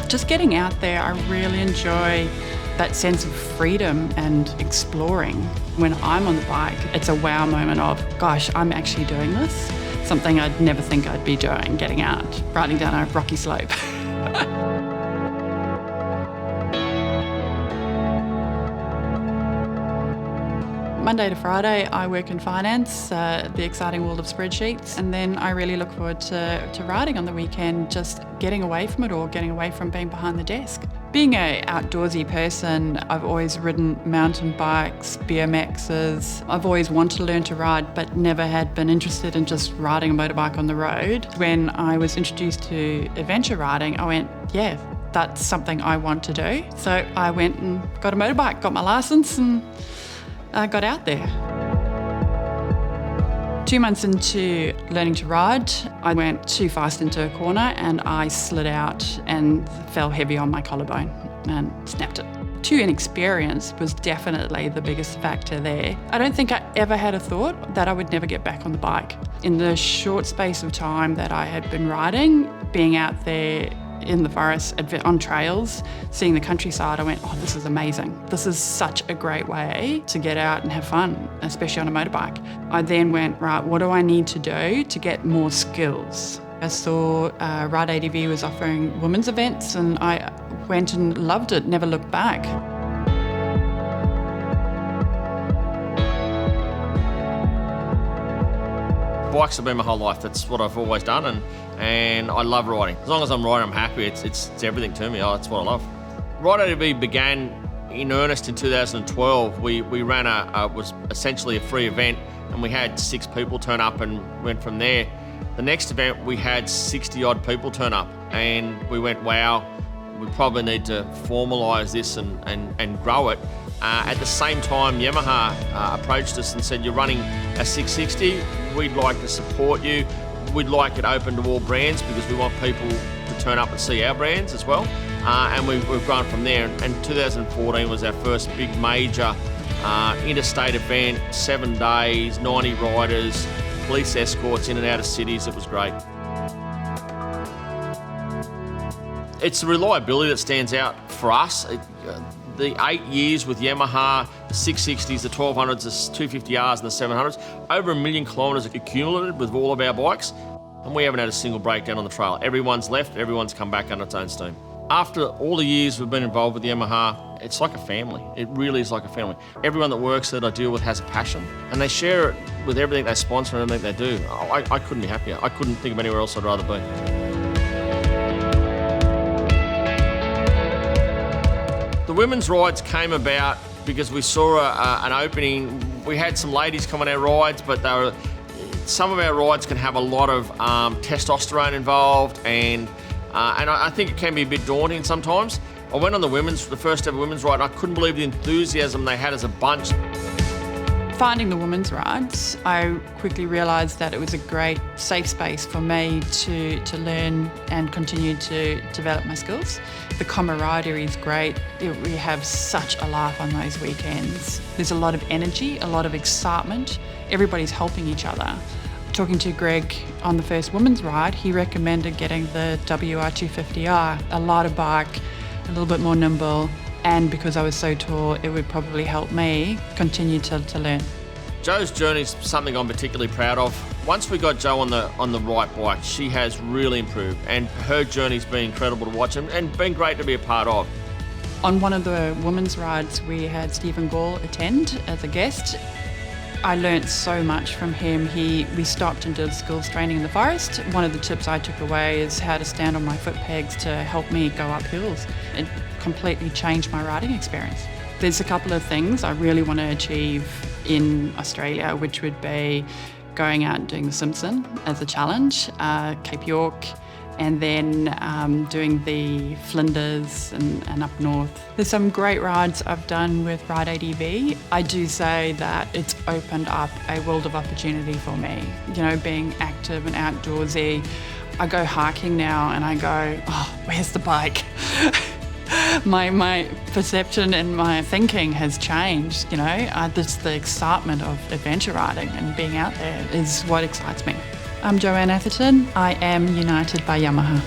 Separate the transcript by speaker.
Speaker 1: Just getting out there, I really enjoy that sense of freedom and exploring. When I'm on the bike, it's a wow moment of, gosh, I'm actually doing this. Something I'd never think I'd be doing, getting out, riding down a rocky slope. Monday to Friday, I work in finance, the exciting world of spreadsheets, and then I really look forward to riding on the weekend, just getting away from it all, getting away from being behind the desk. Being an outdoorsy person, I've always ridden mountain bikes, BMXs. I've always wanted to learn to ride, but never had been interested in just riding a motorbike on the road. When I was introduced to adventure riding, I went, yeah, that's something I want to do. So I went and got a motorbike, got my license, and I got out there. 2 months into learning to ride, I went too fast into a corner and I slid out and fell heavy on my collarbone and snapped it. Too inexperienced was definitely the biggest factor there. I don't think I ever had a thought that I would never get back on the bike. In the short space of time that I had been riding, being out there in the forest, on trails, seeing the countryside, I went, oh, this is amazing. This is such a great way to get out and have fun, especially on a motorbike. I then went, right, what do I need to do to get more skills? I saw RideADV was offering women's events and I went and loved it, never looked back.
Speaker 2: Bikes have been my whole life. That's what I've always done, and I love riding. As long as I'm riding, I'm happy. It's everything to me. That's what I love. RideADV began in earnest in 2012. We ran was essentially a free event, and we had 6 people turn up and went from there. The next event, we had 60 odd people turn up, and we went, wow, we probably need to formalise this and grow it. At the same time, Yamaha approached us and said, you're running a 660, we'd like to support you. We'd like it open to all brands because we want people to turn up and see our brands as well. And we've grown from there. And 2014 was our first big major interstate event, 7 days, 90 riders, police escorts in and out of cities. It was great. It's the reliability that stands out for us. The 8 years with Yamaha, the 660s, the 1200s, the 250Rs and the 700s, over 1 million kilometres accumulated with all of our bikes, and we haven't had a single breakdown on the trail. Everyone's left, everyone's come back on its own steam. After all the years we've been involved with Yamaha, it's like a family. It really is like a family. Everyone that works that I deal with has a passion, and they share it with everything they sponsor and everything they do. I couldn't be happier. I couldn't think of anywhere else I'd rather be. The women's rides came about because we saw an opening. We had some ladies come on our rides, but some of our rides can have a lot of testosterone involved, and I think it can be a bit daunting sometimes. I went on the first ever women's ride, and I couldn't believe the enthusiasm they had as a bunch.
Speaker 1: Finding the women's rides, I quickly realised that it was a great safe space for me to learn and continue to develop my skills. The camaraderie is great. We have such a laugh on those weekends. There's a lot of energy, a lot of excitement. Everybody's helping each other. Talking to Greg on the first women's ride, he recommended getting the WR250R, a lighter bike, a little bit more nimble, and because I was so tall, it would probably help me continue to learn.
Speaker 2: Jo's journey is something I'm particularly proud of. Once we got Jo on the right bike, she has really improved, and her journey's been incredible to watch and been great to be a part of.
Speaker 1: On one of the women's rides, we had Stephen Gall attend as a guest. I learnt so much from him. We stopped and did skills training in the forest. One of the tips I took away is how to stand on my foot pegs to help me go up hills. It completely changed my riding experience. There's a couple of things I really want to achieve in Australia, which would be going out and doing the Simpson as a challenge, Cape York, and then doing the Flinders and up north. There's some great rides I've done with RideADV. I do say that it's opened up a world of opportunity for me. You know, being active and outdoorsy. I go hiking now and I go, oh, where's the bike? My perception and my thinking has changed, you know. Just the excitement of adventure riding and being out there is what excites me. I'm Joann Atherton. I am United by Yamaha.